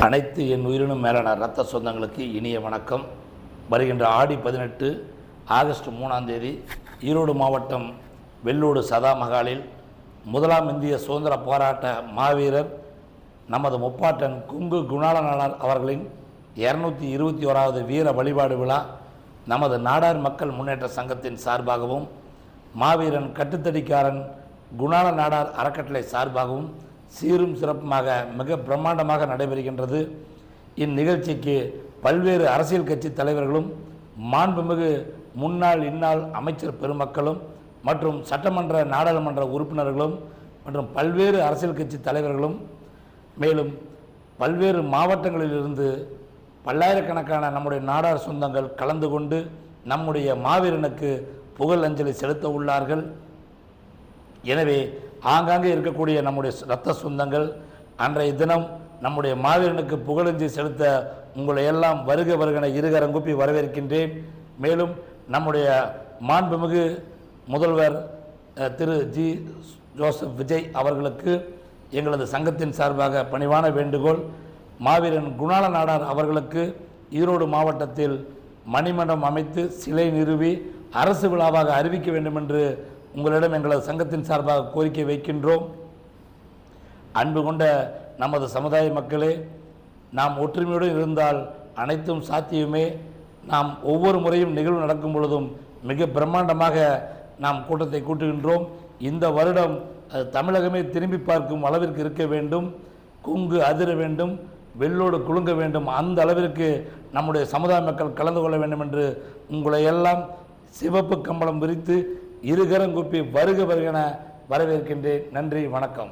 அனைத்து என் உயிரினும் மேலான இரத்த சொந்தங்களுக்கு இனிய வணக்கம். வருகின்ற ஆடி 18 ஆகஸ்ட் 3ஆம் தேதி ஈரோடு மாவட்டம் வெள்ளோடு சதா மகாலில் முதலாம் இந்திய சுதந்திர போராட்ட மாவீரர் நமது முப்பாட்டன் குங்கு குணாளனார் அவர்களின் 221வது வீர வழிபாடு விழா நமது நாடார் மக்கள் முன்னேற்ற சங்கத்தின் சார்பாகவும் மாவீரன் கட்டுத்தடிக்காரன் குணாள நாடார் அறக்கட்டளை சார்பாகவும் சீரும் சிறப்புமாக மிக பிரம்மாண்டமாக நடைபெறுகின்றது. இந்நிகழ்ச்சிக்கு பல்வேறு அரசியல் கட்சி தலைவர்களும் மாண்புமிகு முன்னாள் இந்நாள் அமைச்சர் பெருமக்களும் மற்றும் சட்டமன்ற நாடாளுமன்ற உறுப்பினர்களும் மற்றும் பல்வேறு அரசியல் கட்சி தலைவர்களும் மேலும் பல்வேறு மாவட்டங்களிலிருந்து பல்லாயிரக்கணக்கான நம்முடைய நாடார் சொந்தங்கள் கலந்து கொண்டு நம்முடைய மாவீரனுக்கு புகழ் அஞ்சலி செலுத்த உள்ளார்கள். எனவே ஆங்காங்கே இருக்கக்கூடிய நம்முடைய இரத்த சொந்தங்கள் அன்றைய தினம் நம்முடைய மாவீரனுக்கு புகழஞ்சலி செலுத்த உங்களை எல்லாம் வருக வருகன இருகரங்குப்பி வரவேற்கின்றேன். மேலும் நம்முடைய மாண்புமிகு முதல்வர் திரு ஜி ஜோசப் விஜய் அவர்களுக்கு எங்களது சங்கத்தின் சார்பாக பணிவான வேண்டுகோள். மாவீரன் குணாள நாடார் அவர்களுக்கு ஈரோடு மாவட்டத்தில் மணிமண்டபம் அமைத்து சிலை நிறுவி அரசு விழாவாக அறிவிக்க வேண்டும் என்று உங்களிடம் எங்களது சங்கத்தின் சார்பாக கோரிக்கை வைக்கின்றோம். அன்பு கொண்ட நமது சமுதாய மக்களே, நாம் ஒற்றுமையோடு இருந்தால் அனைத்தும் சாத்தியமே. நாம் ஒவ்வொரு முறையும் நிகழ்வு நடக்கும் பொழுதும் மிக பிரம்மாண்டமாக நாம் கூட்டத்தை கூட்டுகின்றோம். இந்த வருடம் தமிழகமே திரும்பி பார்க்கும் அளவிற்கு இருக்க வேண்டும். குங்கு அதிர வேண்டும், வெள்ளோடு குலுங்க வேண்டும். அந்த அளவிற்கு நம்முடைய சமுதாய மக்கள் கலந்து கொள்ள வேண்டும் என்று உங்களை எல்லாம் சிவப்பு கம்பளம் விரித்து இருகரங்குப்பி வருக வருகென வரவேற்கின்றேன். நன்றி, வணக்கம்.